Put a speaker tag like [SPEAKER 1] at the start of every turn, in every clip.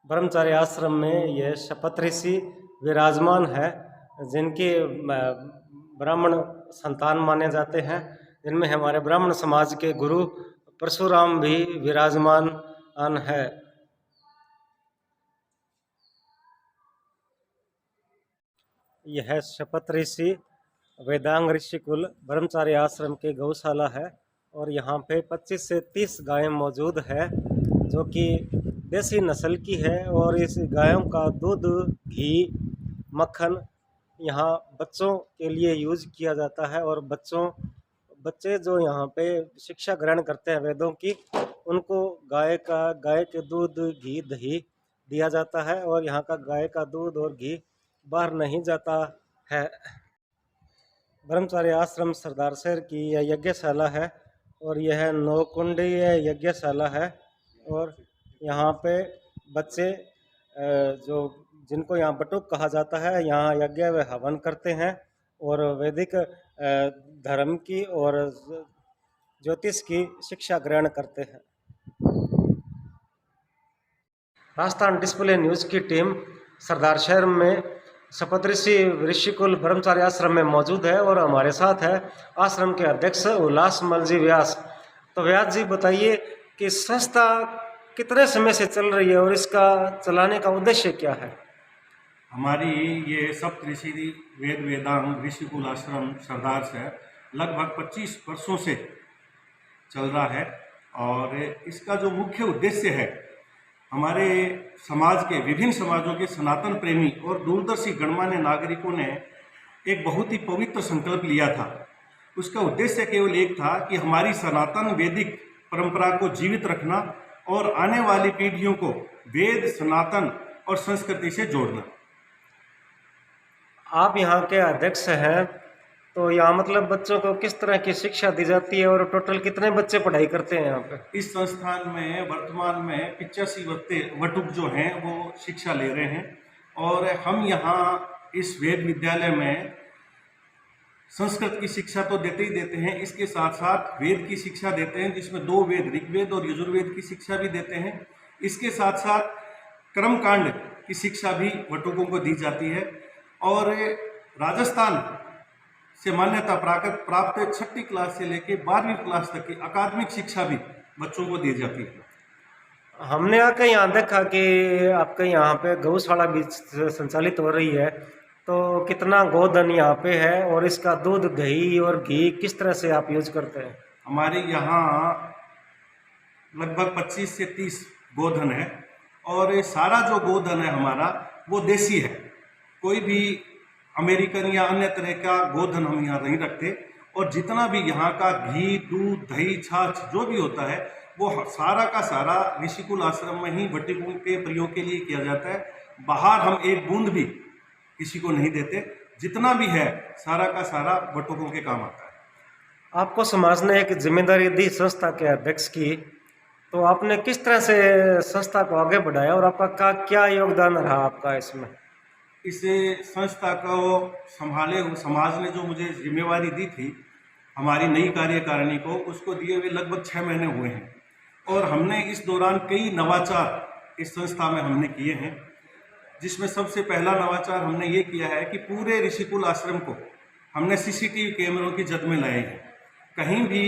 [SPEAKER 1] ब्रह्मचारी आश्रम में यह शपथ ऋषि विराजमान है, जिनके ब्राह्मण संतान माने जाते हैं। जिनमें हमारे ब्राह्मण समाज के गुरु परशुराम भी विराजमान है। यह शपथ ऋषि वेदांग ऋषिकुल ब्रह्मचारी आश्रम के गौशाला है और यहाँ पे 25 से 30 गायें मौजूद है, जो कि देसी नस्ल की है। और इस गायों का दूध, घी, मक्खन यहाँ बच्चों के लिए यूज किया जाता है। और बच्चे जो यहाँ पे शिक्षा ग्रहण करते हैं वेदों की, उनको गाय के दूध, घी, दही दिया जाता है। और यहाँ का गाय का दूध और घी बाहर नहीं जाता है। ब्रह्मचारी आश्रम सरदार शहर की यह यज्ञशाला है और यह 9 कुंडीय यज्ञशाला है। और यहाँ पे बच्चे जिनको यहाँ बटुक कहा जाता है, यहाँ यज्ञ व हवन करते हैं और वैदिक धर्म की और ज्योतिष की शिक्षा ग्रहण करते हैं। राजस्थान डिस्प्ले न्यूज़ की टीम सरदार शहर में शपथ ऋषिकुल ब्रह्मचारी आश्रम में मौजूद है और हमारे साथ है आश्रम के अध्यक्ष उल्लासमल जी व्यास। तो व्यास जी, बताइए कि संस्था कितने समय से चल रही है और इसका चलाने का उद्देश्य क्या है?
[SPEAKER 2] हमारी ये सप्तऋषि वेदांग ऋषिकुल आश्रम सरदार से लगभग 25 वर्षों से चल रहा है। और इसका जो मुख्य उद्देश्य है, हमारे समाज के विभिन्न समाजों के सनातन प्रेमी और दूरदर्शी गणमान्य नागरिकों ने एक बहुत ही पवित्र संकल्प लिया था। उसका उद्देश्य केवल एक था कि हमारी सनातन वैदिक परंपरा को जीवित रखना और आने वाली पीढ़ियों को वेद, सनातन और संस्कृति से जोड़ना।
[SPEAKER 1] आप यहाँ के अध्यक्ष हैं, तो यहाँ मतलब बच्चों को किस तरह की शिक्षा दी जाती है और टोटल कितने बच्चे पढ़ाई करते हैं यहाँ पे?
[SPEAKER 2] इस संस्थान में वर्तमान में 85 वटुक जो हैं वो शिक्षा ले रहे हैं। और हम यहाँ इस वेद विद्यालय में संस्कृत की शिक्षा तो देते ही देते हैं, इसके साथ साथ वेद की शिक्षा देते हैं, जिसमें 2 वेद, ऋग्वेद और यजुर्वेद की शिक्षा भी देते हैं। इसके साथ साथ कर्मकांड की शिक्षा भी वटुकों को दी जाती है। और राजस्थान से मान्यता प्राप्त 6ठी क्लास से लेकर 12वीं क्लास तक की अकादमिक शिक्षा भी बच्चों को दी जाती है।
[SPEAKER 1] हमने आके यहाँ देखा कि आपके यहाँ पे गौशाला भी संचालित हो रही है, तो कितना गोधन यहाँ पे है और इसका दूध, दही और घी किस तरह से आप यूज करते हैं?
[SPEAKER 2] हमारे यहाँ लगभग 25 से 30 गोधन है और सारा जो गोधन है हमारा वो देसी है। कोई भी अमेरिकन या अन्य तरह का गोधन हम यहाँ नहीं रखते। और जितना भी यहाँ का घी, दूध, दही, छाछ जो भी होता है वो सारा का सारा ऋषिकुल आश्रम में ही वटुकों के प्रयोग के लिए किया जाता है। बाहर हम एक बूंद भी किसी को नहीं देते। जितना भी है सारा का सारा वटुकों के काम आता है।
[SPEAKER 1] आपको समाज ने एक जिम्मेदारी दी संस्था के अध्यक्ष की, तो आपने किस तरह से संस्था को आगे बढ़ाया और आपका क्या योगदान रहा आपका इसमें?
[SPEAKER 2] इस संस्था को संभाले हुए समाज ने जो मुझे जिम्मेवारी दी थी हमारी नई कार्यकारिणी को, उसको दिए हुए लगभग 6 महीने हुए हैं। और हमने इस दौरान कई नवाचार इस संस्था में हमने किए हैं। जिसमें सबसे पहला नवाचार हमने ये किया है कि पूरे ऋषिकुल आश्रम को हमने सीसीटीवी कैमरों की जद में लाए हैं। कहीं भी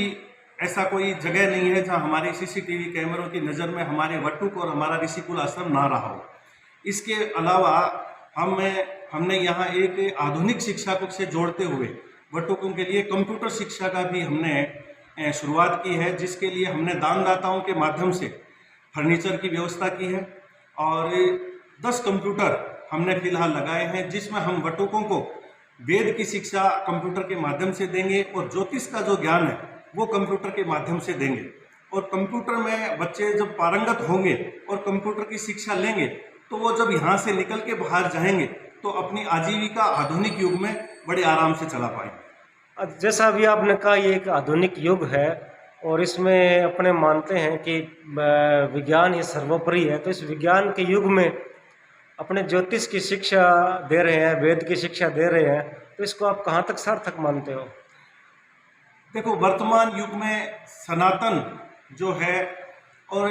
[SPEAKER 2] ऐसा कोई जगह नहीं है जहां हमारे सीसीटीवी कैमरों की नज़र में हमारे वटुक और हमारा ऋषिकुल आश्रम ना रहा हो। इसके अलावा हमने यहाँ एक आधुनिक शिक्षा को से जोड़ते हुए वटुकों के लिए कंप्यूटर शिक्षा का भी हमने शुरुआत की है, जिसके लिए हमने दानदाताओं के माध्यम से फर्नीचर की व्यवस्था की है और 10 कंप्यूटर हमने फिलहाल लगाए हैं, जिसमें हम वटुकों को वेद की शिक्षा कंप्यूटर के माध्यम से देंगे और ज्योतिष का जो ज्ञान है वो कंप्यूटर के माध्यम से देंगे। और कंप्यूटर में बच्चे जब पारंगत होंगे और कंप्यूटर की शिक्षा लेंगे तो वो जब यहाँ से निकल के बाहर जाएंगे तो अपनी आजीविका आधुनिक युग में बड़े आराम से चला पाएंगे।
[SPEAKER 1] जैसा अभी आपने कहा, ये एक आधुनिक युग है और इसमें अपने मानते हैं कि विज्ञान ये सर्वोपरि है, तो इस विज्ञान के युग में अपने ज्योतिष की शिक्षा दे रहे हैं, वेद की शिक्षा दे रहे हैं, तो इसको आप कहाँ तक सार्थक मानते हो?
[SPEAKER 2] देखो, वर्तमान युग में सनातन जो है और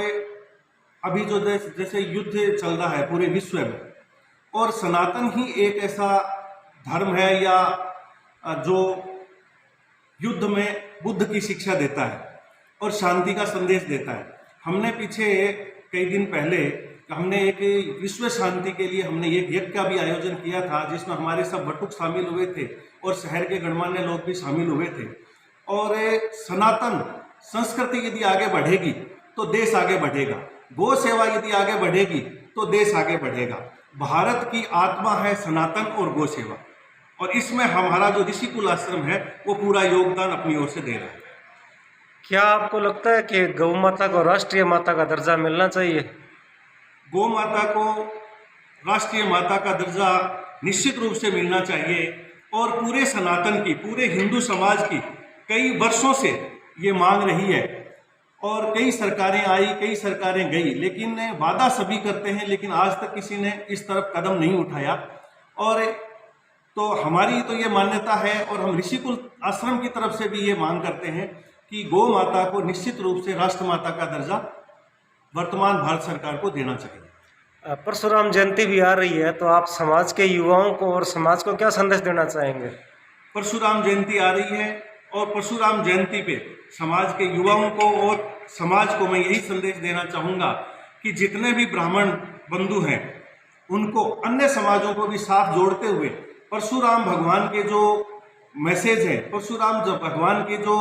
[SPEAKER 2] अभी जो जैसे युद्ध चल रहा है पूरे विश्व में, और सनातन ही एक ऐसा धर्म है या जो युद्ध में बुद्ध की शिक्षा देता है और शांति का संदेश देता है। हमने पीछे कई दिन पहले हमने एक विश्व शांति के लिए हमने एक यज्ञ का भी आयोजन किया था, जिसमें हमारे सब वटुक शामिल हुए थे और शहर के गणमान्य लोग भी शामिल हुए थे। और सनातन संस्कृति यदि आगे बढ़ेगी तो देश आगे बढ़ेगा, गौ सेवा यदि आगे बढ़ेगी तो देश आगे बढ़ेगा। भारत की आत्मा है सनातन और गौ सेवा, और इसमें हमारा जो ऋषिकुल आश्रम है वो पूरा योगदान अपनी ओर से दे रहा है।
[SPEAKER 1] क्या आपको लगता है कि गौ माता को राष्ट्रीय माता का दर्जा मिलना चाहिए?
[SPEAKER 2] गौ माता को राष्ट्रीय माता का दर्जा निश्चित रूप से मिलना चाहिए, और पूरे सनातन की, पूरे हिंदू समाज की कई वर्षों से ये मांग रही है और कई सरकारें आई, कई सरकारें गई, लेकिन वादा सभी करते हैं, लेकिन आज तक किसी ने इस तरफ कदम नहीं उठाया। और तो हमारी तो ये मान्यता है और हम ऋषिकुल आश्रम की तरफ से भी ये मांग करते हैं कि गौ माता को निश्चित रूप से राष्ट्रमाता का दर्जा वर्तमान भारत सरकार को देना चाहिए।
[SPEAKER 1] परशुराम जयंती भी आ रही है, तो आप समाज के युवाओं को और समाज को क्या संदेश देना चाहेंगे?
[SPEAKER 2] परशुराम जयंती आ रही है और परशुराम जयंती पे समाज के युवाओं को और समाज को मैं यही संदेश देना चाहूँगा कि जितने भी ब्राह्मण बंधु हैं उनको अन्य समाजों को भी साथ जोड़ते हुए परशुराम भगवान के जो मैसेज है, परशुराम भगवान की जो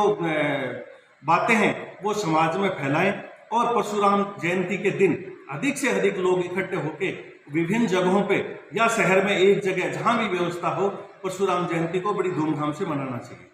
[SPEAKER 2] बातें हैं वो समाज में फैलाएं, और परशुराम जयंती के दिन अधिक से अधिक लोग इकट्ठे होकर विभिन्न जगहों पे या शहर में एक जगह जहां भी व्यवस्था हो परशुराम जयंती को बड़ी धूमधाम से मनाना चाहिए।